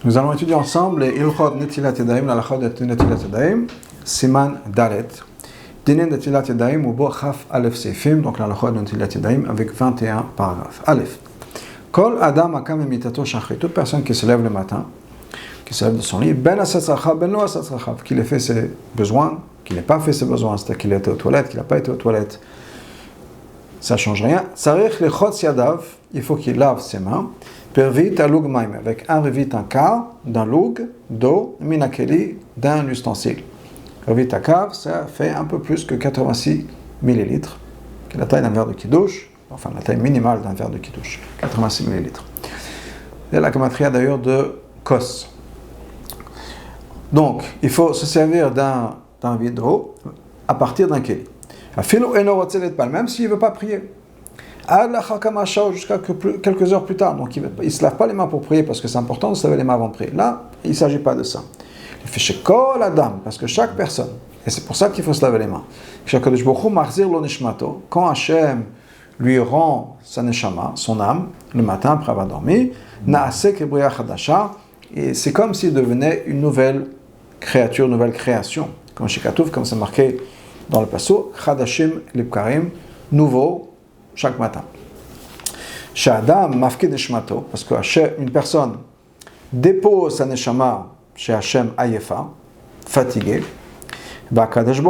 Nous allons étudier ensemble les Ilchot Netilat Yadayim, la halachot de Netilat Yadayim, Siman Dalet. Dinen Netilat Yadayim, ou Bo Chaf Aleph Seifim, donc la halachot de Netilat Yadayim, avec 21 paragraphes. Aleph. Kol Adam Akam Emitato Shachri, toute personne qui se lève le matin, qui se lève de son lit, Ben Asatzrachav, Ben Lo Asatzrachav, qu'il ait fait ses besoins, qu'il n'ait pas fait ses besoins, c'est-à-dire qu'il a été aux toilettes, qu'il n'a pas été aux toilettes, ça ne change rien. Sarich Lechotz Yadav, il faut qu'il lave ses mains. Pervit alug maim, avec un revit, un quart d'un lug d'eau, minakeli, d'un ustensile. Revit à quart, ça fait un peu plus que 86 millilitres, qui est la taille d'un verre de kiddush, enfin la taille minimale d'un verre de kiddush, 86 millilitres. C'est la gematria d'ailleurs de kos. Donc, il faut se servir d'un vide d'eau à partir d'un keli. Même s'il ne veut pas prier. Jusqu'à quelques heures plus tard. Donc il ne se lave pas les mains pour prier parce que c'est important de se laver les mains avant de prier. Là, il ne s'agit pas de ça. Il fait chez Kol Adam, parce que chaque personne, et c'est pour ça qu'il faut se laver les mains. Quand Hachem lui rend sa neshama, son âme, le matin après avoir dormi, et c'est comme s'il devenait une nouvelle créature, une nouvelle création. Comme chez Katouf, comme c'est marqué dans le passo, Chadashim Lipkarim, nouveau, chaque matin. Chez Adam, mafke neshmato, parce que une personne dépose sa neshama chez Hachem ayefa, fatigué. Hachem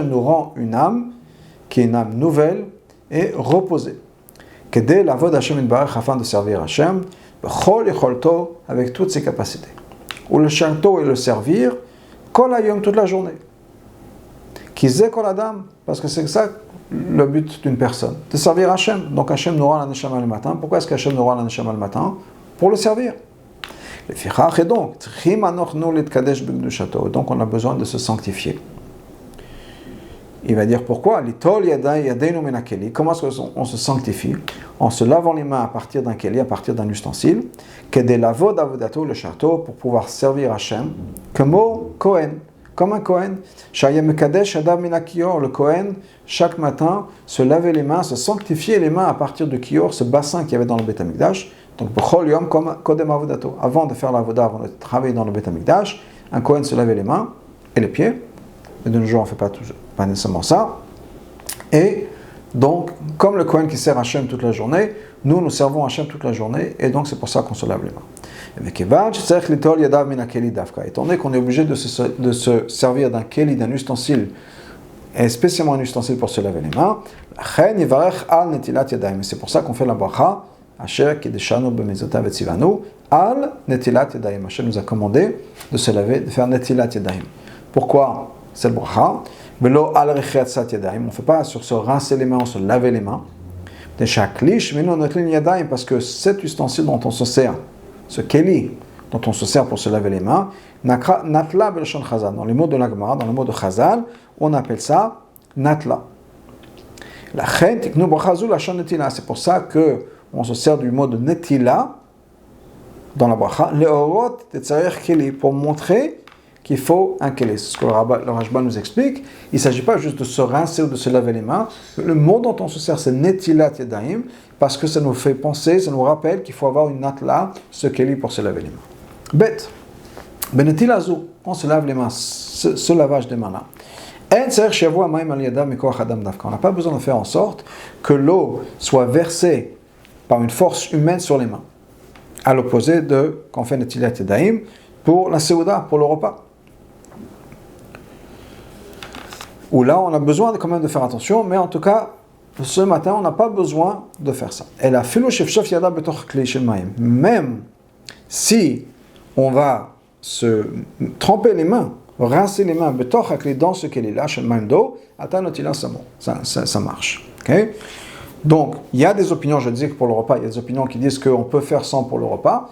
nous rend une âme qui est une âme nouvelle et reposée. Kedé la vod Hachem inbarach afin de servir Hachem, b'chol yecholto avec toutes ses capacités. Ou le chanto et le servir, kol hayom toute la journée. Kizé kol Adam, parce que c'est ça le but d'une personne, de servir Hachem. Donc Hachem nous rend la neshama le matin. Pourquoi est-ce qu'Hachem nous rend la neshama le matin? Pour le servir. Et donc, on a besoin de se sanctifier. Il va dire pourquoi? Comment est-ce qu'on se sanctifie? En se lavant les mains à partir d'un keli, à partir d'un ustensile, pour pouvoir servir Hachem, comme un Kohen. Le Kohen, chaque matin, se lavait les mains, se sanctifiait les mains à partir de Kior, ce bassin qu'il y avait dans le Beth Amikdash. Donc, avant de faire l'avoda, avant de travailler dans le Beth Amikdash, un Kohen se lavait les mains et les pieds. Mais de nos jours, on ne fait pas nécessairement ça. Et donc, comme le Kohen qui sert Hachem toute la journée, nous servons Hachem toute la journée, et donc c'est pour ça qu'on se lave les mains. Étant donné qu'on est obligé de se servir d'un keli, d'un ustensile, et spécialement un ustensile pour se laver les mains, c'est pour ça qu'on fait la bracha, Asher Kideshanu b'mizotav etzivanu, al netilat yadayim. Hachem nous a commandé de se laver, de faire netilat yadayim. Pourquoi cette bracha? Velo al rechiatzat yadayim. On ne fait pas sur se rincer les mains, on se laver les mains. Parce que cet ustensile dont on se sert, ce keli dont on se sert pour se laver les mains, natla belshon chazal. Dans les mots de la Gemara, dans les mots de Chazal, on appelle ça natla. La chen tiknu bracha la shon netila. C'est pour ça que on se sert du mot de netila dans la bracha, leorot tetzarech keli, pour montrer qu'il faut un keli. C'est ce que le Rashba nous explique. Il ne s'agit pas juste de se rincer ou de se laver les mains. Le mot dont on se sert, c'est netilat yadayim, parce que ça nous fait penser, ça nous rappelle qu'il faut avoir une natla, ce keli pour se laver les mains. Bête. Benetila zu, on se lave les mains, ce lavage des mains-là. On n'a pas besoin de faire en sorte que l'eau soit versée par une force humaine sur les mains. À l'opposé de qu'on fait netilat yadayim pour la seuda, pour le repas. Où là, on a besoin quand même de faire attention, mais en tout cas, ce matin, on n'a pas besoin de faire ça. Et la même si on va se tremper les mains, rincer les mains dans ce qu'elle est là, ça marche. Okay? Donc, il y a des opinions, je disais que pour le repas, il y a des opinions qui disent qu'on peut faire sans pour le repas.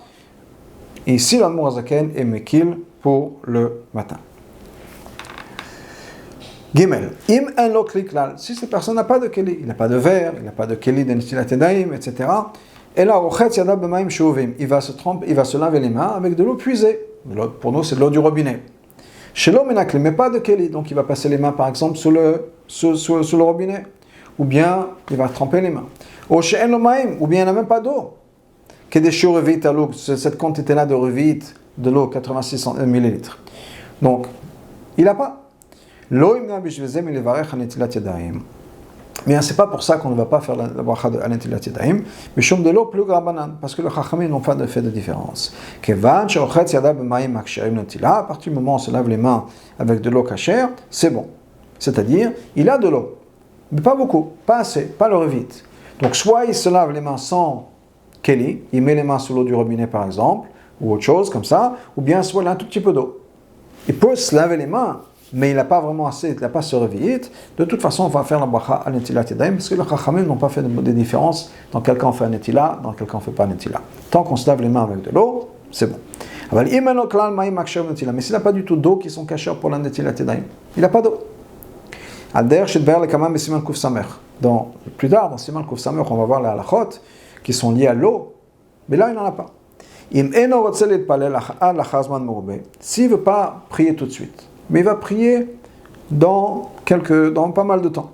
Et ici, l'Admour Hazaken est Mekil pour le matin. Gimel. Im en lo kliklal. Si cette personne n'a pas de keli, il n'a pas de verre, il n'a pas de keli de netilat yadayim, etc. Et là, rochetz yadav b'mayim shuvim. Il va se laver les mains avec de l'eau puisée. Pour nous, c'est de l'eau du robinet. Shelo menakli, mais pas de keli. Donc, il va passer les mains, par exemple, sous le robinet. Ou bien, il va tremper les mains. Ou bien il n'y en a même pas d'eau. Que des chiots revites à l'eau, cette quantité-là de revites de l'eau, 86 millilitres. Donc, il n'a pas. Mais c'est pas pour ça qu'on ne va pas faire la bracha de Netilat Yadayim, mais chum de l'eau plus grabanan, parce que les chachamim n'ont pas fait de différence. À partir du moment où on se lave les mains avec de l'eau cachère, c'est bon. C'est-à-dire, il a de l'eau, mais pas beaucoup, pas assez, pas le vite. Donc soit il se lave les mains sans keli, il met les mains sous l'eau du robinet par exemple, ou autre chose comme ça, ou bien soit il a un tout petit peu d'eau. Il peut se laver les mains, mais il n'a pas vraiment assez, il n'a pas ce revit. De toute façon, on va faire la bracha à Netilat Yadayim, parce que les chachamim n'ont pas fait de différence dans quel cas on fait un Netilat, dans quel cas on ne fait pas un Netilat. Tant qu'on se lave les mains avec de l'eau, c'est bon. Mais s'il n'a pas du tout d'eau qui sont cachés pour la Netilat Yadayim, il n'a pas d'eau. Donc, plus tard, dans Siman Kuf Samer, on va voir les halachot qui sont liés à l'eau, mais là, il n'en a pas. S'il ne veut pas prier tout de suite, mais il va prier dans pas mal de temps.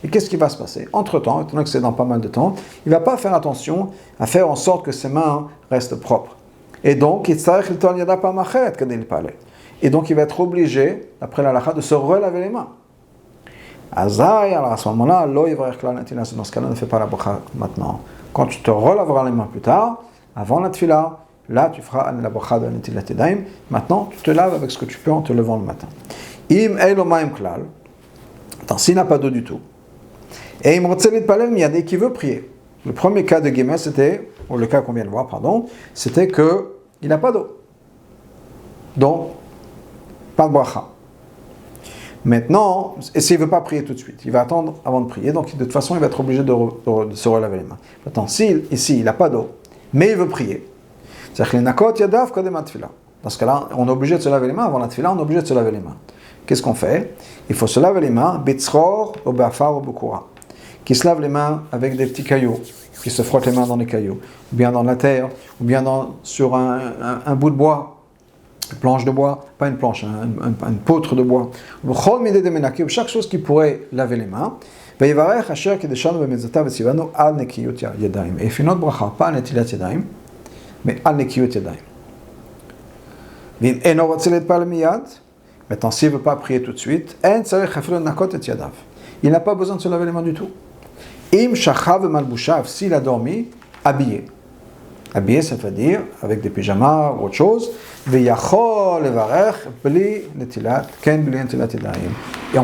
Et qu'est-ce qui va se passer? Entre-temps, étant donné que c'est dans pas mal de temps, il ne va pas faire attention à faire en sorte que ses mains restent propres. Et donc, il va être obligé, après la halakha, de se relaver les mains. Alors à ce moment-là, dans ce cas-là, ne fais pas la bracha maintenant. Quand tu te relaveras les mains plus tard, avant la tefila, là tu feras la bracha de Netilat Yadayim. Maintenant, tu te laves avec ce que tu peux en te levant le matin. Im eilo maim klal. Attends, s'il n'a pas d'eau du tout. Et im rotzelit palel miyad, et qui veut prier. Le premier cas de Guémès, c'était, ou le cas qu'on vient de voir, pardon, c'était que il n'a pas d'eau. Donc, pas de bracha. Maintenant, et s'il ne veut pas prier tout de suite, il va attendre avant de prier, donc de toute façon il va être obligé de se relaver les mains. Maintenant, ici il n'a pas d'eau, mais il veut prier, c'est-à-dire que les nakot yadav kodem atfila. Dans ce cas-là, on est obligé de se laver les mains avant la tefila, on est obligé de se laver les mains. Qu'est-ce qu'on fait? Il faut se laver les mains, bitzror ou bafar ou bukura, qui se lave les mains avec des petits cailloux, qui se frotte les mains dans les cailloux, ou bien dans la terre, ou bien sur un bout de bois. Une planche de bois, pas une planche, une poutre de bois. Chaque chose qui pourrait laver les mains. Et il fait notre bracha, pas à Netilat Yadayim, mais à Nekiyut Yadayim. Maintenant, s'il ne veut pas prier tout de suite, il n'a pas besoin de se laver les mains du tout. S'il a dormi, habillé. Habillé, ça veut dire avec des pyjamas ou autre chose. Et on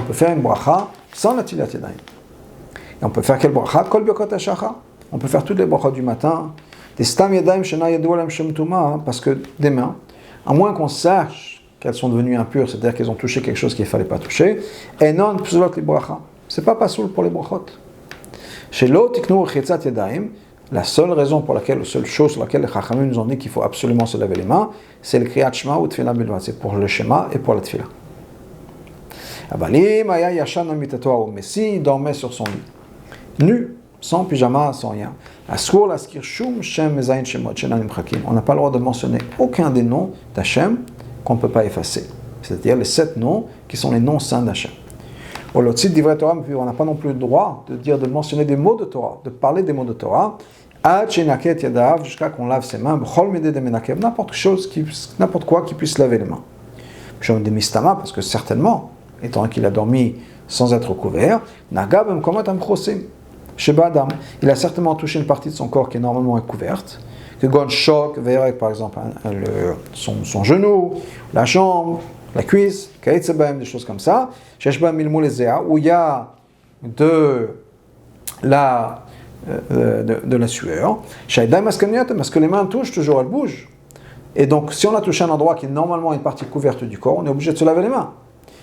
peut faire une bracha sans Netilat Yadayim. Et on peut faire quelle bracha? Kol birkot hashachar. On peut faire toutes les brachas du matin. Des stam yadayim shena yadu alam shem tuma, parce que des mains, à moins qu'on sache qu'elles sont devenues impures, c'est-à-dire qu'elles ont touché quelque chose qu'il ne fallait pas toucher, et non psulot les bracha. C'est pas pasoul pour les brachot. Chez l'autre tiknu rechitzat yadayim. La seule raison pour laquelle, la seule chose sur laquelle les chachamim nous ont dit qu'il faut absolument se laver les mains, c'est le kriyat shema ou tefila bilvat, c'est pour le shema et pour la tefila. Mais s'il dormait sur son lit, nu, sans pyjama, sans rien, on n'a pas le droit de mentionner aucun des noms d'Hachem qu'on ne peut pas effacer, c'est-à-dire les 7 noms qui sont les noms saints d'Hachem. On n'a pas non plus le droit de mentionner des mots de Torah, de parler des mots de Torah, jusqu'à qu'on lave ses mains, n'importe quoi qui puisse laver les mains. Parce que certainement, étant qu'il a dormi sans être couvert, il a certainement touché une partie de son corps qui est normalement couverte, que gon choc, par exemple son genou, la jambe, la cuisse, des choses comme ça, où il y a de la sueur, parce que les mains touchent toujours, elles bougent. Et donc, si on a touché un endroit qui est normalement une partie couverte du corps, on est obligé de se laver les mains.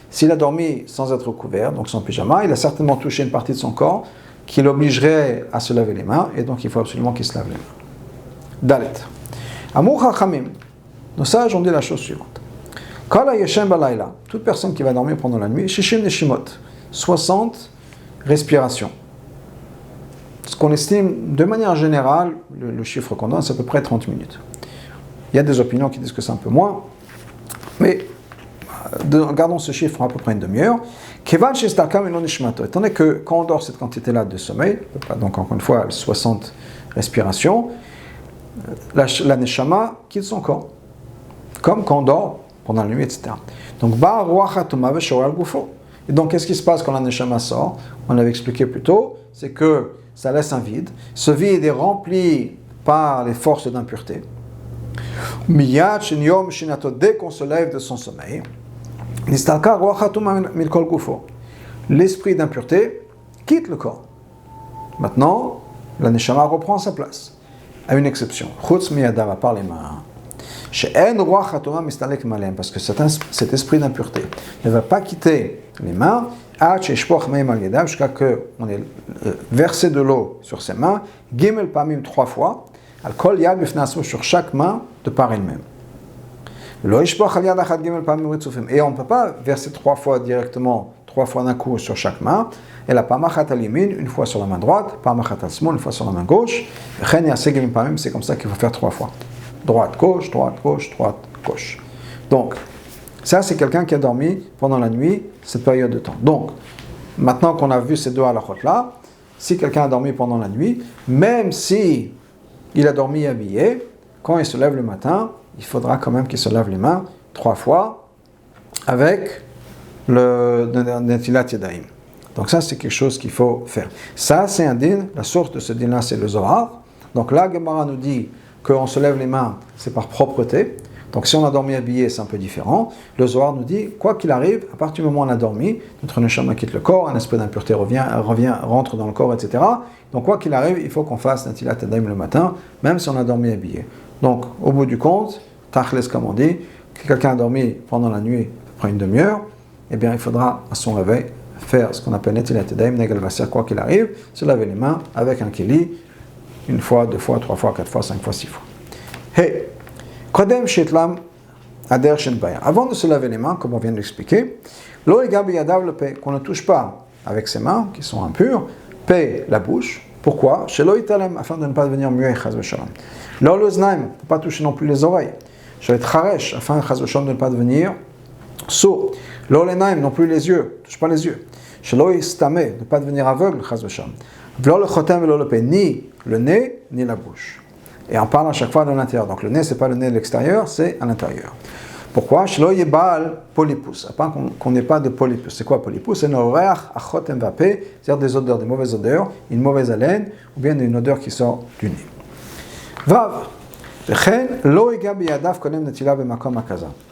S'il a dormi sans être couvert, donc sans pyjama, il a certainement touché une partie de son corps qui l'obligerait à se laver les mains, et donc il faut absolument qu'il se lave les mains. Dalet. Amur Chachamim. Nos sages ont dit la chose suivante. Kala yeshem balayla. Toute personne qui va dormir pendant la nuit, shishim neshimot. 60 respirations. Ce qu'on estime, de manière générale, le chiffre qu'on donne, c'est à peu près 30 minutes. Il y a des opinions qui disent que c'est un peu moins, mais gardons ce chiffre à peu près une demi-heure. Kevan shestakam elon nishmato. Étant donné que quand on dort cette quantité-là de sommeil, donc encore une fois 60 respirations, la neshama quitte son corps, comme quand on dort pendant la nuit, etc. Donc ba ruach hatoma veshorel gufo. Et donc qu'est-ce qui se passe quand la neshama sort? On l'avait expliqué plus tôt, c'est que ça laisse un vide. Ce vide est rempli par les forces d'impureté. Miyad shenyom shinato, dès qu'on se lève de son sommeil, nistalka ruach hatoma milkol gufo. L'esprit d'impureté quitte le corps. Maintenant, la neshama reprend sa place. À une exception, chutz miyadav, à part les mains. She'en ruach hatoma mistalek malem, parce que cet esprit d'impureté ne va pas quitter les mains jusqu'à que on ait versé de l'eau sur ses mains, gimel pamim 3 fois, al kol yad bifnasmo, sur chaque main de part elle-même. Lo yishpoch al yad achad gimel pamim ritzufim, et on ne peut pas verser 3 fois directement, 3 fois d'un coup sur chaque main, et la pamachat al yamin, une fois sur la main droite, pamachat al smol, une fois sur la main gauche, chen yaseh gimel pamim, c'est comme ça qu'il faut faire 3 fois. Droite, gauche, droite, gauche, droite, gauche. Donc, ça, c'est quelqu'un qui a dormi pendant la nuit, cette période de temps. Donc, maintenant qu'on a vu ces deux halachot-là, si quelqu'un a dormi pendant la nuit, même si il a dormi habillé, quand il se lève le matin, il faudra quand même qu'il se lave les mains 3 fois avec le netilat yadayim. Donc ça, c'est quelque chose qu'il faut faire. Ça, c'est un din. La source de ce din-là, c'est le Zohar. Donc là, Gemara nous dit qu'on se lève les mains, c'est par propreté. Donc si on a dormi habillé, c'est un peu différent. Le Zohar nous dit, quoi qu'il arrive, à partir du moment où on a dormi, notre neshama quitte le corps, un esprit d'impureté rentre dans le corps, etc. Donc quoi qu'il arrive, il faut qu'on fasse netilat yadayim le matin, même si on a dormi habillé. Donc au bout du compte, tachles comme on dit, si quelqu'un a dormi pendant la nuit, à peu près une demi-heure, eh bien il faudra à son réveil faire ce qu'on appelle netilat yadayim, negel vaser, quoi qu'il arrive, se laver les mains avec un keli, 1 fois, 2 fois, 3 fois, 4 fois, 5 fois, 6 fois. Hey! Avant de se laver les mains, comme on vient de l'expliquer, qu'on ne touche pas avec ses mains, qui sont impures, paie la bouche. Pourquoi? Afin de ne pas devenir muet, on ne peut pas toucher non plus les oreilles. Afin de ne pas devenir sourd. Non plus les yeux, ne touche pas les yeux. Ne pas devenir aveugle, ni le nez, ni la bouche. Et on parle à chaque fois de l'intérieur. Donc le nez, ce n'est pas le nez de l'extérieur, c'est à l'intérieur. Pourquoi? Polypus. Afin qu'on n'ait pas de polypus. C'est quoi polypus? C'est c'est-à-dire des odeurs, des mauvaises odeurs, une mauvaise haleine, ou bien une odeur qui sort du nez. Vav.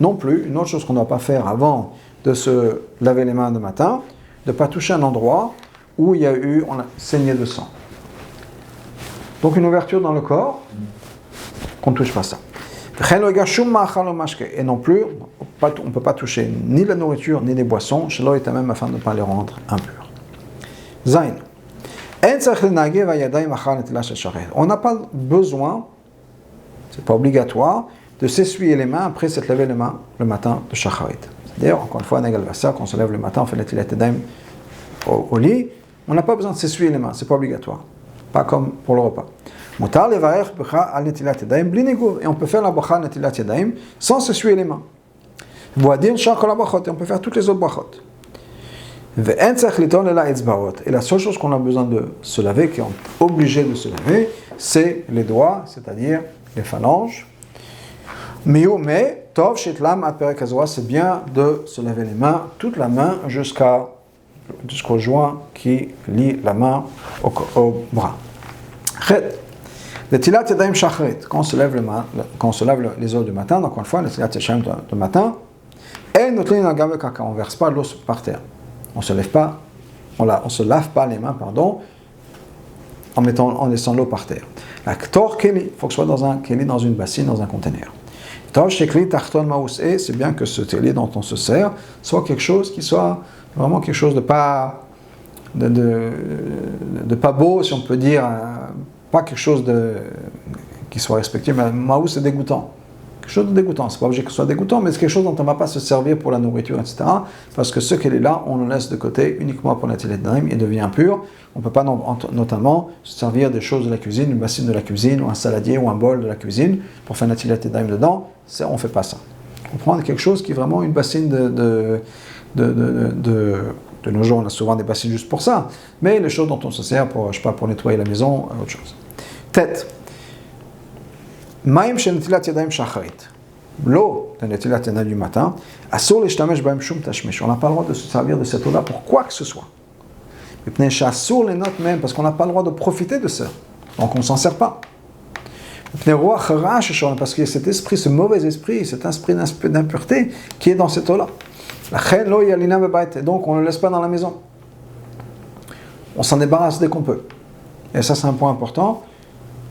Non plus, une autre chose qu'on ne doit pas faire avant de se laver les mains le matin, de ne pas toucher un endroit où il y a eu saigné de sang. Donc une ouverture dans le corps, qu'on ne touche pas ça. Et non plus, on ne peut pas toucher ni la nourriture, ni les boissons, même afin de ne pas les rendre impurs. Zain. On n'a pas besoin, c'est pas obligatoire, de s'essuyer les mains après s'être lavé les mains le matin de Shacharit. C'est-à-dire, encore une fois, quand on se lève le matin, on fait netilat yadayim au lit, on n'a pas besoin de s'essuyer les mains, c'est pas obligatoire. Pas comme pour le repas. Et on peut faire la bracha netilat yadayim sans s'essuyer les mains. Et on peut faire toutes les autres brachot. Et la seule chose qu'on a besoin de se laver, qui est obligé de se laver, c'est les doigts, c'est-à-dire les phalanges. Mais c'est bien de se laver les mains, toute la main jusqu'au joint qui lie la main au bras. Netilat yadayim shachrit, quand on se lave les os du matin, donc encore une fois, netilat yadayim du matin, et on ne verse pas l'eau par terre. On se lave pas les mains, en laissant l'eau par terre. La ktor keli, il faut que ce soit dans un keli, dans une bassine, dans un conteneur. C'est bien que ce keli dont on se sert soit quelque chose qui soit vraiment quelque chose de pas beau, si on peut dire, pas quelque chose qui soit respecté, mais maous c'est dégoûtant. Quelque chose de dégoûtant, c'est pas obligé que ce soit dégoûtant, mais c'est quelque chose dont on ne va pas se servir pour la nourriture, etc. Parce que ce qu'elle est là, on le laisse de côté uniquement pour la netilat yadayim, il devient impur. On ne peut pas notamment se servir des choses de la cuisine, une bassine de la cuisine, ou un saladier, ou un bol de la cuisine, pour faire netilat yadayim dedans, on ne fait pas ça. On prend quelque chose qui est vraiment une bassine de nos jours, on a souvent des bassines juste pour ça, mais les choses dont on se sert pour, je sais pas, pour nettoyer la maison, autre chose. Tête. Maïm chez Netilat Yadayim Shacharit. L'eau de Netilat Yadayim du matin, Asur l'ishtamesh baim shum tashmish. On n'a pas le droit de se servir de cette eau-là pour quoi que ce soit. Mais Asur les notes même, parce qu'on n'a pas le droit de profiter de ça. Donc on ne s'en sert pas. Parce qu'il y a cet esprit, ce mauvais esprit, cet esprit d'impureté qui est dans cette eau-là. Et donc on ne le laisse pas dans la maison. On s'en débarrasse dès qu'on peut. Et ça c'est un point important.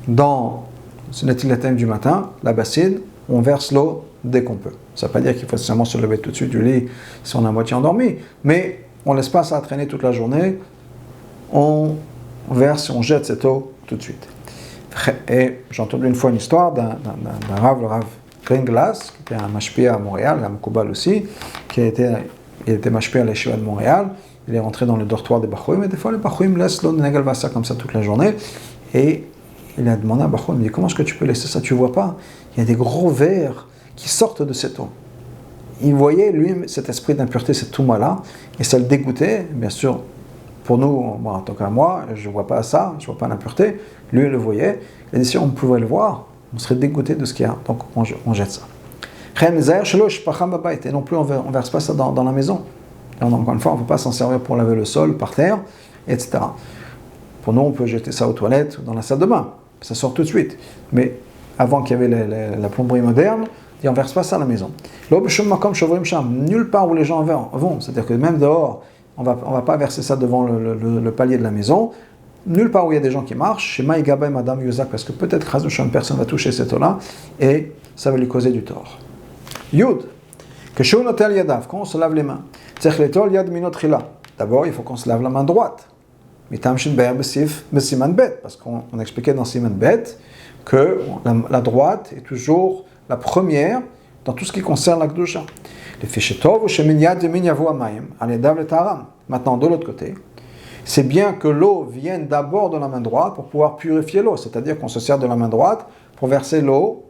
Dans ce netilatem du matin, la bassine, on verse l'eau dès qu'on peut. Ça ne veut pas dire qu'il faut seulement se lever tout de suite du lit si on est à moitié endormi, mais on ne laisse pas ça traîner toute la journée. On verse, on jette cette eau tout de suite. Et j'ai entendu une fois une histoire d'un Rav, le Rav Green-Glass, qui était un mashpia à Montréal, un Moukobal aussi, il était mashpia à l'Yeshiva de Montréal. Il est rentré dans le dortoir des Bachoum, et des fois les Bachoum laissent l'eau de Negalvassa comme ça toute la journée. Et il a demandé à Bachoum, il dit, comment est-ce que tu peux laisser ça? Tu ne vois pas? Il y a des gros vers qui sortent de cette eau. Il voyait, lui, cet esprit d'impureté, cette touma-là, et ça le dégoûtait, bien sûr. Pour nous, en tant qu'à moi, je ne vois pas ça, je ne vois pas l'impureté. Lui, il le voyait. Il a dit, si on pouvait le voir, on serait dégoûté de ce qu'il y a. Donc, on jette ça. Et non plus, on ne verse pas ça dans la maison. Et encore une fois, on ne peut pas s'en servir pour laver le sol, par terre, etc. Pour nous, on peut jeter ça aux toilettes, dans la salle de bain. Ça sort tout de suite. Mais avant qu'il y avait la plomberie moderne, on ne verse pas ça à la maison. Nulle part où les gens vont. C'est-à-dire que même dehors, on va pas verser ça devant le palier de la maison. Nulle part où il y a des gens qui marchent, chez Maïgaba et Madame Yuzak, parce que peut-être qu'une personne va toucher cette eau-là, et ça va lui causer du tort. Yud, que Shounotel Yadav, quand on se lave les mains, d'abord, il faut qu'on se lave la main droite. Parce qu'on expliquait dans Siman Bet que la droite est toujours la première dans tout ce qui concerne la Kedusha. Maintenant, de l'autre côté, c'est bien que l'eau vienne d'abord de la main droite pour pouvoir purifier l'eau. C'est-à-dire qu'on se sert de la main droite pour verser l'eau,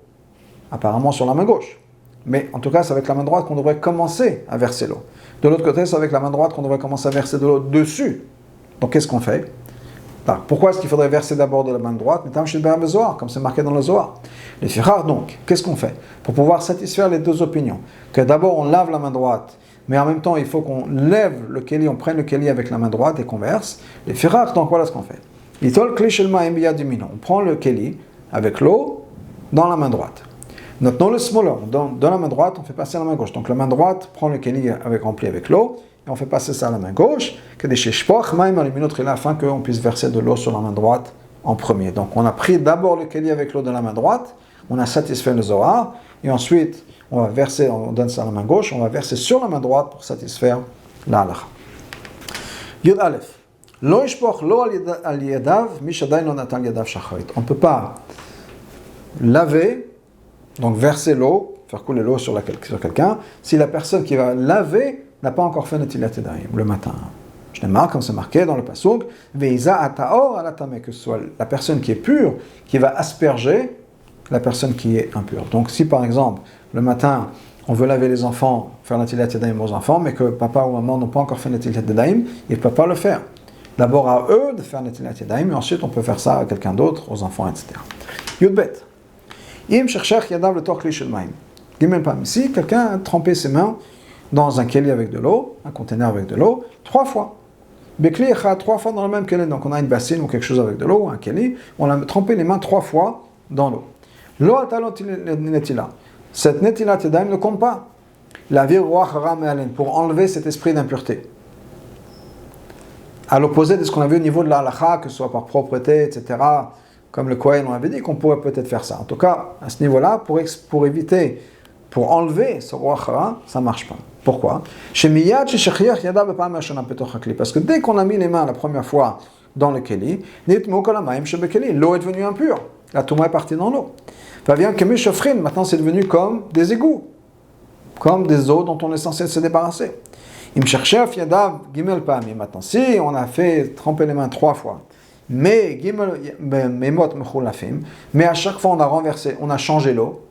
apparemment sur la main gauche. Mais en tout cas, c'est avec la main droite qu'on devrait commencer à verser l'eau. De l'autre côté, c'est avec la main droite qu'on devrait commencer à verser de l'eau dessus. Donc qu'est-ce qu'on fait? Alors, pourquoi est-ce qu'il faudrait verser d'abord de la main droite, comme c'est marqué dans le Zohar? Les Fichar, donc, qu'est-ce qu'on fait? Pour pouvoir satisfaire les deux opinions, que d'abord on lave la main droite, mais en même temps il faut qu'on lève le keli, on prenne le keli avec la main droite et qu'on verse. Les Fichar, donc voilà ce qu'on fait. On prend le keli avec l'eau dans la main droite. Maintenant le smoller, dans la main droite, on fait passer la main gauche. Donc la main droite prend le keli rempli avec l'eau, et on fait passer ça à la main gauche, afin qu'on puisse verser de l'eau sur la main droite en premier. Donc on a pris d'abord le keli avec l'eau de la main droite, on a satisfait le Zohar, et ensuite on va verser, on donne ça à la main gauche, on va verser sur la main droite pour satisfaire la halakha. Yud Aleph. On ne peut pas laver, donc verser l'eau, faire couler l'eau sur quelqu'un, si la personne qui va laver n'a pas encore fait Netilat Yadayim le matin. Je l'ai marqué, comme c'est marqué dans le pasuk, Veiza ataor alatame, que ce soit la personne qui est pure, qui va asperger la personne qui est impure. Donc si par exemple, le matin, on veut laver les enfants, faire Netilat Yadayim aux enfants, mais que papa ou maman n'ont pas encore fait Netilat Yadayim, ils ne peuvent pas le faire. D'abord à eux de faire Netilat Yadayim, et ensuite on peut faire ça à quelqu'un d'autre, aux enfants, etc. Yudbet. Im cherchach yadav le torkli shel maim. Gimel pam. Si quelqu'un a trempé ses mains dans un keli avec de l'eau, un conteneur avec de l'eau, 3 fois. Bekli echad, 3 fois dans le même keli. Donc on a une bassine ou quelque chose avec de l'eau, un keli, on a trempé les mains 3 fois dans l'eau. Lo atalot netila. Cette netilat yadayim ne compte pas. La vir roi haram et alen, pour enlever cet esprit d'impureté. À l'opposé de ce qu'on a vu au niveau de la halakha, que ce soit par propreté, etc., comme le Kohen, on avait dit qu'on pourrait peut-être faire ça. En tout cas, à ce niveau-là, pour éviter, pour enlever ce roi hara, ça ne marche pas. Pourquoi? Parce que dès qu'on a mis les mains la première fois dans le keli, l'eau est devenue impure. La touma est partie dans l'eau. Maintenant, c'est devenu comme des égouts, comme des eaux dont on est censé se débarrasser. Maintenant, si on a fait tremper les mains 3 fois, mais à chaque fois on a renversé, on a changé l'eau,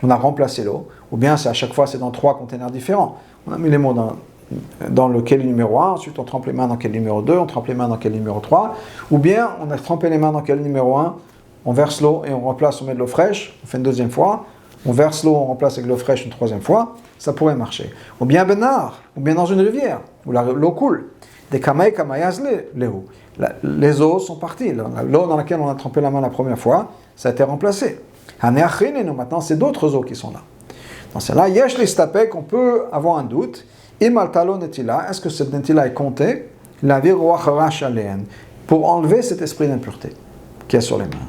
on a remplacé l'eau, ou bien c'est à chaque fois c'est dans 3 containers différents. On a mis les mots dans le keli numéro 1, ensuite on trempe les mains dans keli numéro 2, on trempe les mains dans keli numéro 3, ou bien on a trempé les mains dans keli numéro 1, on verse l'eau et on remplace, on met de l'eau fraîche, on fait une deuxième fois, on verse l'eau, on remplace avec de l'eau fraîche une troisième fois, ça pourrait marcher. Ou bien benar, ou bien dans une rivière, où l'eau coule. Des kamei kamayaz lehu. Les eaux sont parties. L'eau dans laquelle on a trempé la main la première fois, ça a été remplacé. Maintenant, c'est d'autres eaux qui sont là. Dans celle-là, yesh listapek, on peut avoir un doute. Imaltalo netila, est-ce que cette netila est comptée? La viroacharash aléen, pour enlever cet esprit d'impureté qui est sur les mains.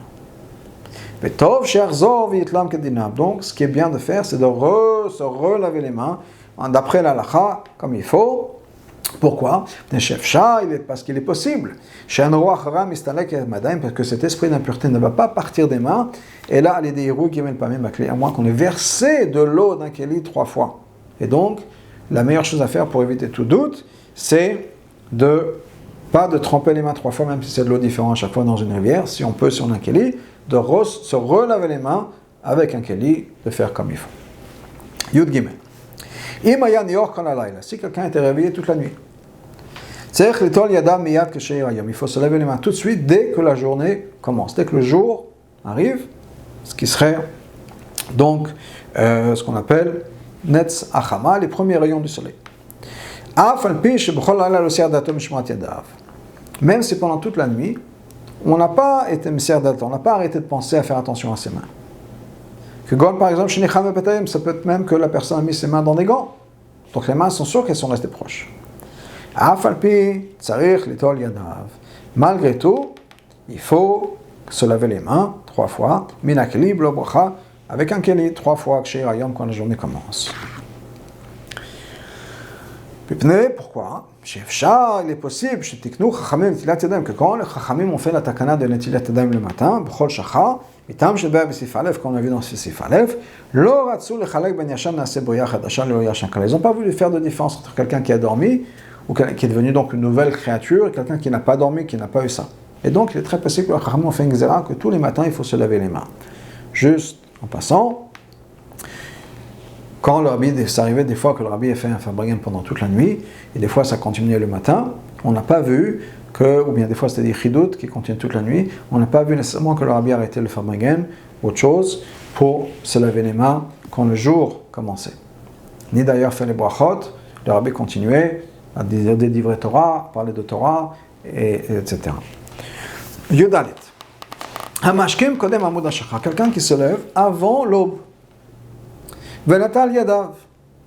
Donc, ce qui est bien de faire, c'est de se relaver les mains d'après l'halakha, comme il faut. Pourquoi? Parce qu'il est possible. Parce que cet esprit d'impureté ne va pas partir des mains. Et là, à moins qu'on ait versé de l'eau d'un keli 3 fois. Et donc, la meilleure chose à faire pour éviter tout doute, c'est pas de tremper les mains 3 fois, même si c'est de l'eau différente à chaque fois dans une rivière, si on peut sur un keli, de se relaver les mains avec un keli, de faire comme il faut. Yud Gimel. Si quelqu'un était réveillé toute la nuit, il faut se lever les mains tout de suite dès que la journée commence, dès que le jour arrive, ce qui serait donc ce qu'on appelle Netz Achama, les premiers rayons du soleil. Même si pendant toute la nuit, on n'a pas été on n'a pas arrêté de penser à faire attention à ses mains. Que Gon, par exemple, ça peut être même que la personne a mis ses mains dans des gants. Donc les mains sont sûres qu'elles sont restées proches. Malgré tout, il faut se laver les mains 3 fois, avec un keli 3 fois, quand la journée commence. Pourquoi? Il est possible que quand les chachamim ont fait la takana de netilat yadayim le matin, b'chol shachar, mitam shebeh b'sif aleph, comme on a vu dans ce sif aleph, lo ratzu lechalek ben yashan naaseh bria chadasha lo yashan kala. Ils n'ont pas voulu faire de différence entre quelqu'un qui a dormi, ou qui est devenu donc une nouvelle créature, et quelqu'un qui n'a pas dormi, qui n'a pas eu ça. Et donc il est très possible que les chachamim ont fait une xéra, que tous les matins il faut se laver les mains. Juste en passant, quand le rabbi, ça arrivait des fois que le rabbi a fait un farbagan pendant toute la nuit, et des fois ça continuait le matin, on n'a pas vu que, ou bien des fois c'était des chidout qui continuent toute la nuit, on n'a pas vu nécessairement que le rabbi arrêtait le farbagan, autre chose, pour se laver les mains quand le jour commençait. Ni d'ailleurs faire les brachot, le rabbi continuait à dire des livrets Torah, à parler de Torah, etc. Yudalit. Hamashkim kodem amud hashachar, quelqu'un qui se lève avant l'aube. Venatal yadav.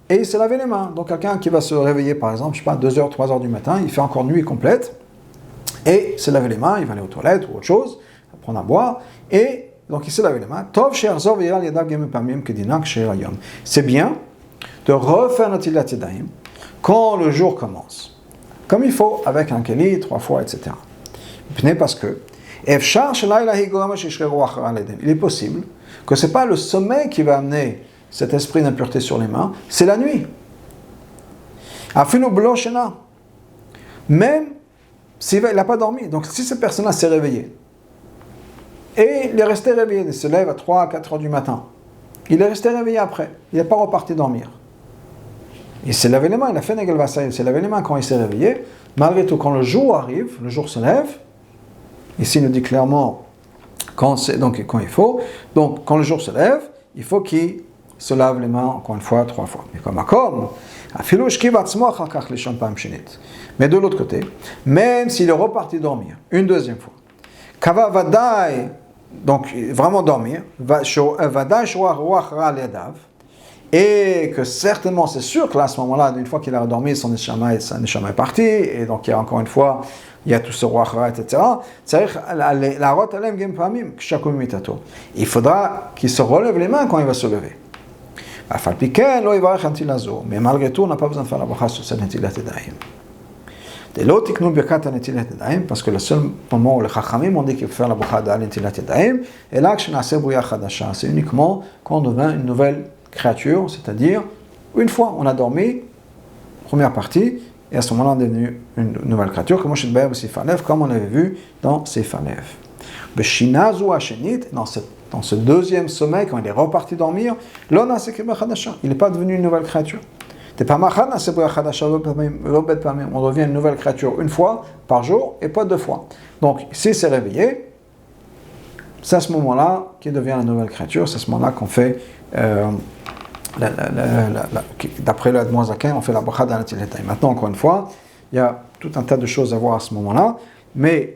Et il s'est lavé les mains. Donc quelqu'un qui va se réveiller par exemple, je sais pas, 2h, 3h du matin, il fait encore nuit complète, et il s'est lavé les mains, il va aller aux toilettes ou autre chose, il va prendre à boire, et donc il s'est lavé les mains. Tov she'arzov yiral yadav gem pamim kedinak she'ayom. C'est bien de refaire netilat yadayim quand le jour commence. Comme il faut, avec un keli, 3 fois, etc. Parce que il est possible que ce n'est pas le sommeil qui va amener cet esprit d'impureté sur les mains, c'est la nuit. Même s'il n'a pas dormi. Donc si cette personne-là s'est réveillée, et il est resté réveillé, il se lève à 3 à 4 heures du matin, il est resté réveillé après, il n'est pas reparti dormir. Il s'est lavé les mains, il a fait Negel Vassai, il s'est lavé les mains quand il s'est réveillé, malgré tout, quand le jour arrive, le jour se lève, ici il nous dit clairement quand il faut, donc quand le jour se lève, il faut qu'il se lave les mains encore une fois, 3 fois. Mais comme accord, mais de l'autre côté, même s'il est reparti dormir une deuxième fois, Kava Vadai, donc vraiment dormir, et que certainement c'est sûr que là, à ce moment-là, une fois qu'il a dormi, son neshama est parti, et donc il y a encore une fois, il y a tout ce roi, etc. Il faudra qu'il se relève les mains quand il va se lever. Mais malgré tout, on n'a pas besoin de faire la bracha sur cette netilat yadayim. Parce que le seul moment où les chachamim ont dit qu'il faut faire la bracha de netilat yadayim, et là, c'est uniquement quand on devient une nouvelle créature, c'est-à-dire une fois on a dormi, première partie, et à ce moment-là on est devenu une nouvelle créature, comme on avait vu dans Sif Alev. Dans ce deuxième sommeil, quand il est reparti dormir, il n'est pas devenu une nouvelle créature. On devient une nouvelle créature une fois par jour et pas deux fois. Donc, s'il s'est réveillé, c'est à ce moment-là qu'il devient la nouvelle créature, c'est à ce moment-là qu'on fait, d'après le Admor Zaken, on fait la bracha d'Netilat Yadayim. Maintenant, encore une fois, il y a tout un tas de choses à voir à ce moment-là, mais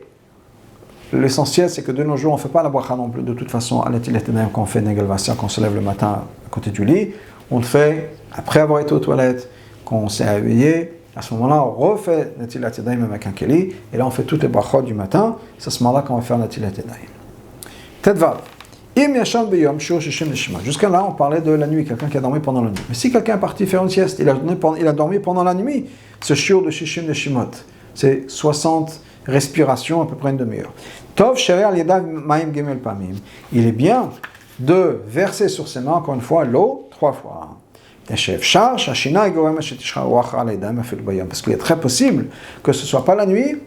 l'essentiel, c'est que de nos jours, on ne fait pas la bracha non plus de toute façon à Netilat Yadayim quand on fait Negel Vassar, quand on se lève le matin à côté du lit. On le fait après avoir été aux toilettes, quand on s'est réveillé. À ce moment-là, on refait Netilat Yadayim avec un keli, et là on fait toutes les brachot du matin. C'est à ce moment-là qu'on va faire Netilat Yadayim. Tetvav. Jusqu'à là, on parlait de la nuit, quelqu'un qui a dormi pendant la nuit. Mais si quelqu'un est parti faire une sieste, il a dormi pendant la nuit, ce shiur de Shishim Neshimot, c'est 60 respirations, à peu près une demi-heure. Tov Sherer Yedav Maim Gemel Pamim. Il est bien de verser sur ses mains, encore une fois, l'eau 3 fois. Parce qu'il est très possible que ce ne soit pas la nuit,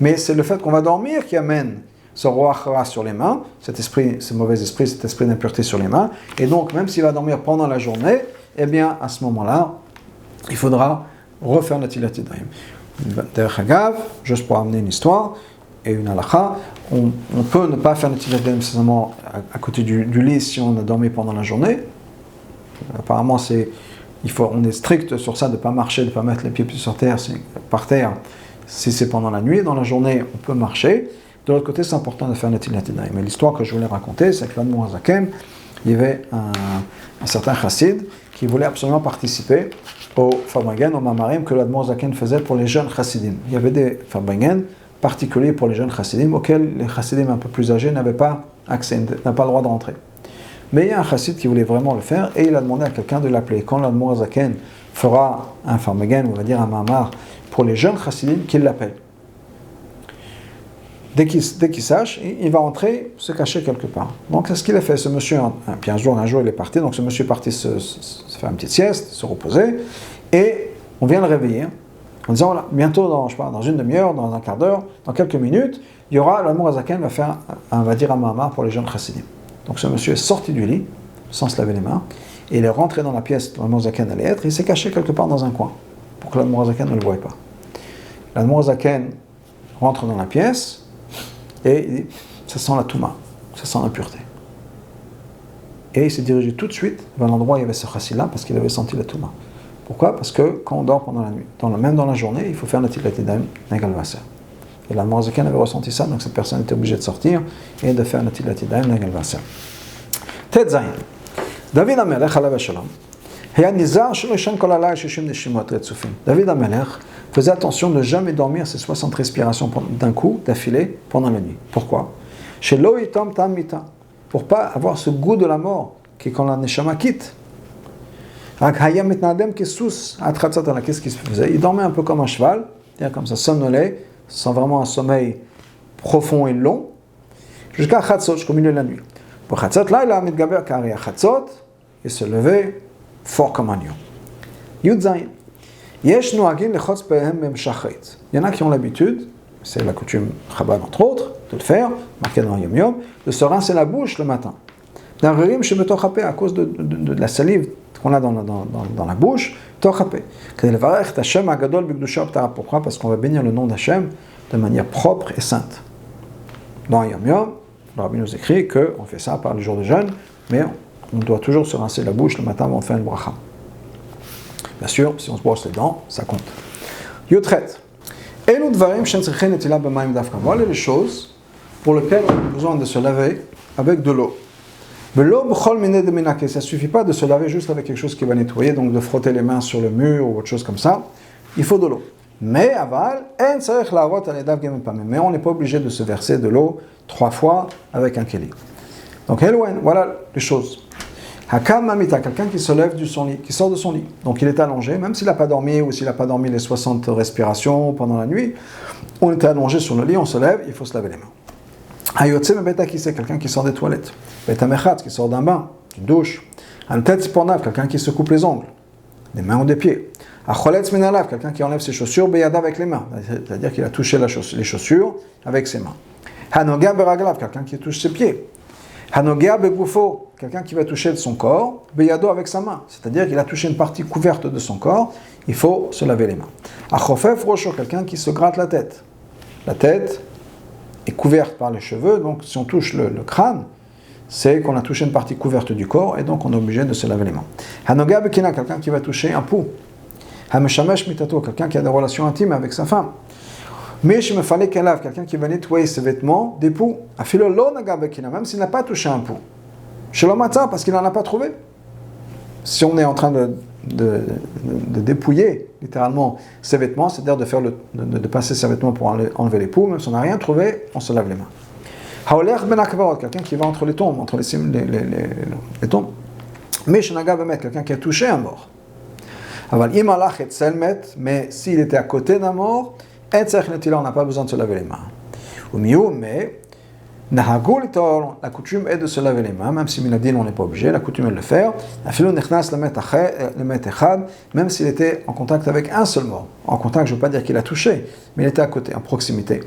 mais c'est le fait qu'on va dormir qui amène ce roi sur les mains, cet esprit, ce mauvais esprit, cet esprit d'impureté sur les mains. Et donc, même s'il va dormir pendant la journée, eh bien, à ce moment-là, il faudra refaire Netilat Yadayim. Derech Hagav, juste pour amener une histoire et une halakha, on peut ne pas faire Netilat Yadayim seulement à côté du lit si on a dormi pendant la journée. Apparemment, on est strict sur ça, de ne pas marcher, de ne pas mettre les pieds par terre, si c'est pendant la nuit. Dans la journée, on peut marcher. De l'autre côté, c'est important de faire Netilat Yadayim. Mais l'histoire que je voulais raconter, c'est que l'Admor Zaken, il y avait un certain chassid qui voulait absolument participer au Farbrengen, au Mamarim que l'Admor Zaken faisait pour les jeunes chassidim. Il y avait des Farbrengen particuliers pour les jeunes chassidim, auxquels les chassidim un peu plus âgés n'avaient pas accès, n'avaient pas le droit de rentrer. Mais il y a un chassid qui voulait vraiment le faire et il a demandé à quelqu'un de l'appeler. Quand l'Admor Zaken fera un Farbrengen, on va dire un Mamar, pour les jeunes chassidim, qu'il l'appelle. Dès qu'il sache, il va entrer, se cacher quelque part. Donc c'est ce qu'il a fait, ce monsieur. Puis un jour il est parti, donc ce monsieur est parti se faire une petite sieste, se reposer, et on vient le réveiller en disant, voilà, bientôt, dans une demi-heure, dans un quart d'heure, dans quelques minutes, il y aura, l'Admor Zaken va faire, un mamar pour les jeunes chassidim. Donc ce monsieur est sorti du lit, sans se laver les mains, et il est rentré dans la pièce où l'Admor Zaken allait être, et il s'est caché quelque part dans un coin, pour que l'Admor Zaken ne le voie pas. L'Admor Zaken rentre dans la pièce, et il dit, ça sent la touma, ça sent l'impureté. Et il s'est dirigé tout de suite vers l'endroit où il y avait ce chassid-là, parce qu'il avait senti la touma. Pourquoi ? Parce que quand on dort pendant la nuit, même dans la journée, il faut faire Netilat Yadayim Negel Vaser. Et l'Admor Zaken avait ressenti ça, donc cette personne était obligée de sortir et de faire Netilat Yadayim Negel Vaser. Tet Zayin. David HaMelech alav hashalom. David HaMelech faisait attention de ne jamais dormir ces 60 respirations d'un coup, d'affilée, pendant la nuit. Pourquoi ? Pour ne pas avoir ce goût de la mort, qui est quand la neshama quitte. Qu'est-ce qu'il se faisait ? Il dormait un peu comme un cheval, c'est-à-dire comme ça, somnolait, sans vraiment un sommeil profond et long, jusqu'à Chatzot, jusqu'au milieu de la nuit. Pour Chatzot, là, il a mitgaber kari à Chatzot, il se levait fort comme un lion. Yud Zayin. Il y en a qui ont l'habitude, c'est la coutume Chabad entre autres, de le faire, marqué dans Yom Yom, de se rincer la bouche le matin. À cause de la salive qu'on a dans la bouche, pourquoi ? Parce qu'on va bénir le nom d'Hachem de manière propre et sainte. Dans Yom Yom, le Rabbi nous écrit qu'on fait ça par le jour de jeûne, mais on doit toujours se rincer la bouche le matin avant de faire une bracha. Bien sûr, si on se brosse les dents, ça compte. Yotret. Voilà les choses pour lesquelles on a besoin de se laver avec de l'eau. Ça ne suffit pas de se laver juste avec quelque chose qui va nettoyer, donc de frotter les mains sur le mur ou autre chose comme ça. Il faut de l'eau. Mais on n'est pas obligé de se verser de l'eau 3 fois avec un keli. Donc, voilà les choses. Hakam Mamita, quelqu'un qui se lève de son lit, qui sort de son lit. Donc il est allongé, même s'il n'a pas dormi ou s'il n'a pas dormi les 60 respirations pendant la nuit, on était allongé sur le lit, on se lève, il faut se laver les mains. Hayotse Mebeta qui c'est quelqu'un qui sort des toilettes. Beta Mechat qui sort d'un bain, d'une douche. Antet Spornav, quelqu'un qui se coupe les ongles, des mains ou des pieds. Acholetz Menalav, quelqu'un qui enlève ses chaussures, Beyada avec les mains, c'est-à-dire qu'il a touché les chaussures avec ses mains. Hanoga beraglav, quelqu'un qui touche ses pieds. Hanoga begufo, quelqu'un qui va toucher de son corps, beyado avec sa main. C'est-à-dire qu'il a touché une partie couverte de son corps, il faut se laver les mains. Achofef rosho, quelqu'un qui se gratte la tête. La tête est couverte par les cheveux, donc si on touche le crâne, c'est qu'on a touché une partie couverte du corps, et donc on est obligé de se laver les mains. Hanoga bekina, quelqu'un qui va toucher un pouls. Hameshamesh mitato, quelqu'un qui a des relations intimes avec sa femme. Mais je me fallait qu'elle lave, quelqu'un qui va nettoyer ses vêtements des poux. Afilo lo naga bekina, même s'il n'a pas touché un pouls. Chez l'homme parce qu'il n'en a pas trouvé. Si on est en train de dépouiller littéralement ses vêtements, c'est-à-dire de passer ses vêtements pour enlever les poux, même si on n'a rien trouvé, on se lave les mains. Haoler ben akvarot, quelqu'un qui va entre les tombes, entre les tombes. Mais shenaga bemet, quelqu'un qui a touché un mort. Aval im alach et selmet, mais s'il était à côté d'un mort, et tzech on n'a pas besoin de se laver les mains. Ou mieux, mais nahagul tol, la coutume est de se laver les mains, même si minadin on n'est pas obligé, la coutume est de le faire. Afilo nechnas le met echad, même s'il était en contact avec un seul mort. En contact, je ne veux pas dire qu'il a touché, mais il était à côté, en proximité.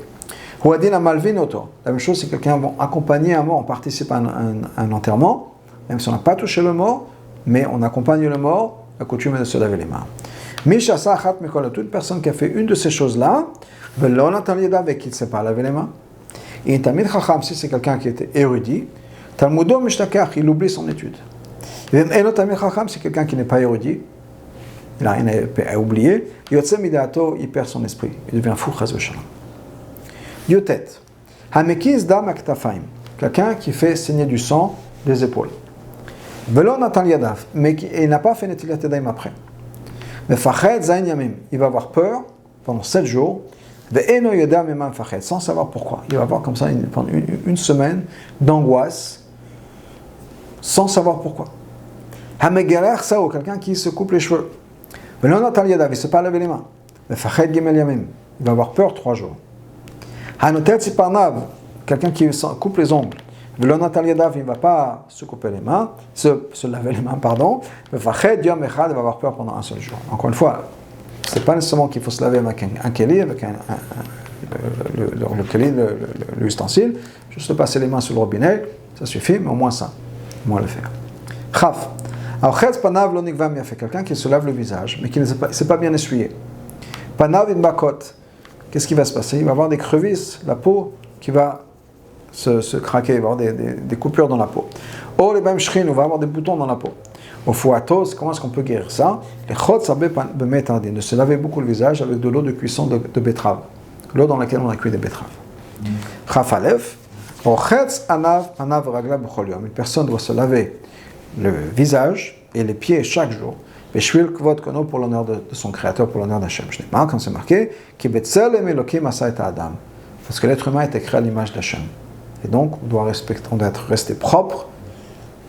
Huadin amalvin oto. La même chose, si quelqu'un va accompagner un mort, on participe à un enterrement, même si on n'a pas touché le mort, mais on accompagne le mort, la coutume est de se laver les mains. Misha sachat mekol, toute personne qui a fait une de ces choses-là, velon natan yadav, qui ne sait pas laver les mains. Et Talmid Chacham, si c'est quelqu'un qui était érudit, Talmudo Mishtakach, il oublie son étude. Et Talmid Chacham, c'est quelqu'un qui n'est pas érudit, il n'a rien à oublier, Yotse Midato, il perd son esprit, il devient fou, Chaz v'shalom. Yotet, Hamekiz Dam Aktafaim, quelqu'un qui fait saigner du sang des épaules. Velon Natan Yadav, mais il n'a pas fait Netilat Yadayim après. Mais Fachet Zain Yamim, il va avoir peur pendant 7 jours, sans savoir pourquoi. Il va avoir comme ça pendant une semaine d'angoisse, sans savoir pourquoi. Quelqu'un qui se coupe les cheveux. Il ne se pas laver les mains. Il va avoir peur 3 jours. Quelqu'un qui coupe les ongles. Il ne va pas se couper les mains, se laver les mains, pardon. Il va avoir peur pendant un seul jour. Encore une fois, c'est pas nécessairement qu'il faut se laver avec un keli, avec le keli, l'ustensile. Juste passer les mains sur le robinet, ça suffit, mais au moins ça, au moins le faire. Chaf. Alors, chetz panav lo nigvam yafé, quelqu'un qui se lave le visage, mais qui ne s'est pas bien essuyé. Panav in bakot. Qu'est-ce qui va se passer? Il va avoir des crevisses, la peau qui va se craquer, il va avoir des coupures dans la peau. Oh, les bam shrin, on va avoir des boutons dans la peau. Au fouatos, comment est-ce qu'on peut guérir ça? Les chot sabé bemetardin, de se laver beaucoup le visage avec de l'eau de cuisson de betterave, l'eau dans laquelle on a cuit des betteraves. Chafalef, ochetz anav ragla b'chol yom. Une personne doit se laver le visage et les pieds chaque jour. Beshvil kvod kono, pour l'honneur de son créateur, pour l'honneur d'Hachem. Je n'ai pas, comme c'est marqué, ki betzelem elokim asa et adam, parce que l'être humain est créé à l'image d'Hachem. Et donc on doit être resté propre.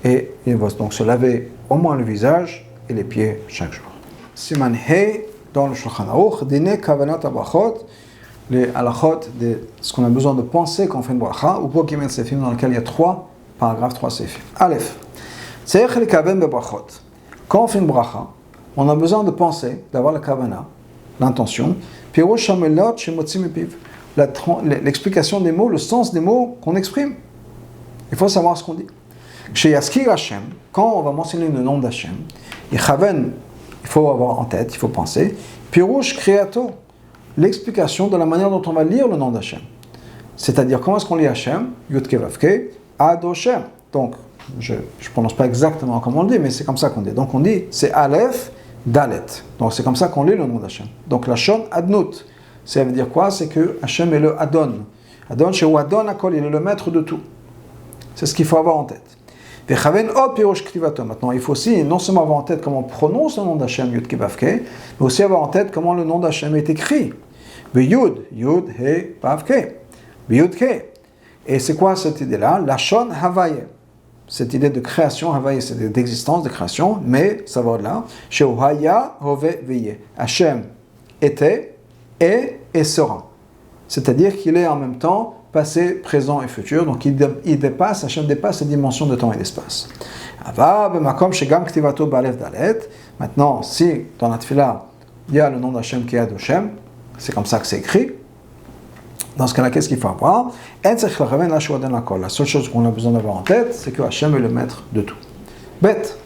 Et il va donc se laver au moins le visage et les pieds chaque jour. Siman He, dans le Shulchan Aruch, Dine Kavanat Abrachot, les halachot de ce qu'on a besoin de penser quand on fait une bracha, ou pour Kimen Sefim, dans lequel il y a 3 paragraphes, 3 Sefim. Aleph. Tzerech le Kaven Bebrachot. Quand on fait une bracha, on a besoin de penser, d'avoir la Kavana, l'intention, Pirosh Shamelot Shemotzi Mepiv, l'explication des mots, le sens des mots qu'on exprime. Il faut savoir ce qu'on dit. Chez Yaskir Hashem, quand on va mentionner le nom d'Hachem, il faut avoir en tête, il faut penser, Pirouche Kreato, l'explication de la manière dont on va lire le nom d'Hachem. C'est-à-dire, comment est-ce qu'on lit Hachem? Yudke Vavke, Adoshem. Donc, je ne prononce pas exactement comme on le dit, mais c'est comme ça qu'on dit. Donc on dit, c'est Aleph, Dalet. Donc c'est comme ça qu'on lit le nom d'Hachem. Donc la Shon Adnut, ça veut dire quoi? C'est que Hachem est le Adon. Adon, chez Adon Akol, il est le maître de tout. C'est ce qu'il faut avoir en tête. Maintenant, il faut aussi non seulement avoir en tête comment on prononce le nom d'Hachem, Yud Kevavke, mais aussi avoir en tête comment le nom d'Hachem est écrit. Yud, Yud, He, Vavke. Yud, Ke. Et c'est quoi cette idée-là? La Shon Havaye. Cette idée de création, Havaye, c'est d'existence, de création, mais ça va de là. Sheuhaya, Hove, Veye. Hachem était, est et sera. C'est-à-dire qu'il est en même temps passé, présent et futur, donc il dépasse, Hachem dépasse les dimensions de temps et d'espace. Maintenant, si dans la tefila, il y a le nom d'Hachem qui est Adoshem, c'est comme ça que c'est écrit, Dans ce cas-là, qu'est-ce qu'il faut avoir? La seule chose qu'on a besoin d'avoir en tête, c'est que Hachem est le maître de tout. Bête.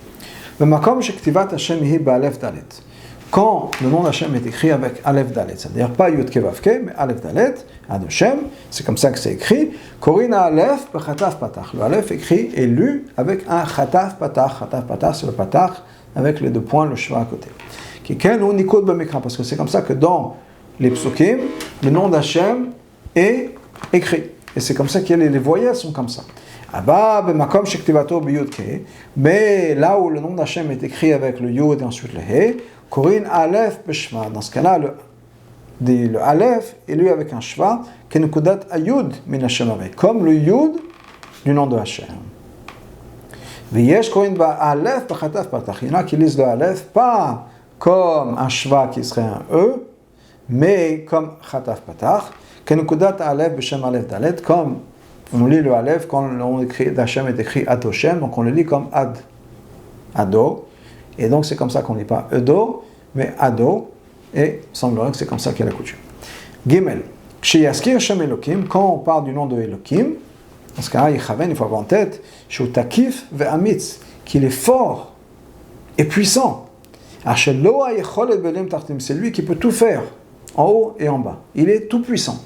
Quand le nom d'Hachem est écrit avec Aleph Dalet, c'est-à-dire pas Yud Ke Vav Ke, mais Aleph Dalet, Ad Hashem, c'est comme ça que c'est écrit. Korina Aleph B'Chataf Patach. Le Aleph écrit et lu avec un Chataf Patach. Chataf Patach, c'est le Patach avec les deux points, le Shva à côté. Kiken ou Nikud B'Mikra, parce que c'est comme ça que dans les psukim, le nom d'Hachem est écrit. Et c'est comme ça que les voyelles sont comme ça. Mais là où le nom d'Hachem est écrit avec le Yud et ensuite le He, Korin Aleph B'Shva. Dans ce cas-là, le Aleph est lu avec un Shva, Kenukudat Ayud Min Hashem avec, comme le Yud du nom de Hachem. V'yesh Korin Aleph B'Chataf Patach. Il y en a qui lisent le Aleph pas comme un Shva qui serait un E, mais comme Chataf Patach. Kenukudat Aleph B'Shem Aleph Dalet, comme on lit le Aleph quand le nom d'Hachem est écrit Ad Hashem, donc on le lit comme Ad, Ado, et donc c'est comme ça qu'on ne lit pas Edo, mais Ado, et il semblerait que c'est comme ça qu'il y a la coutume. Gimel, Kshiyaskir Shem Elokim, quand on parle du nom de Elokim, dans ce cas-là, il faut avoir en tête, Shutakif ve'amitz, qu'il est fort et puissant. C'est lui qui peut tout faire, en haut et en bas. Il est tout puissant.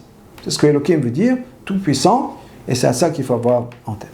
C'est ce que Elokim veut dire, tout puissant, et c'est à ça qu'il faut avoir en tête.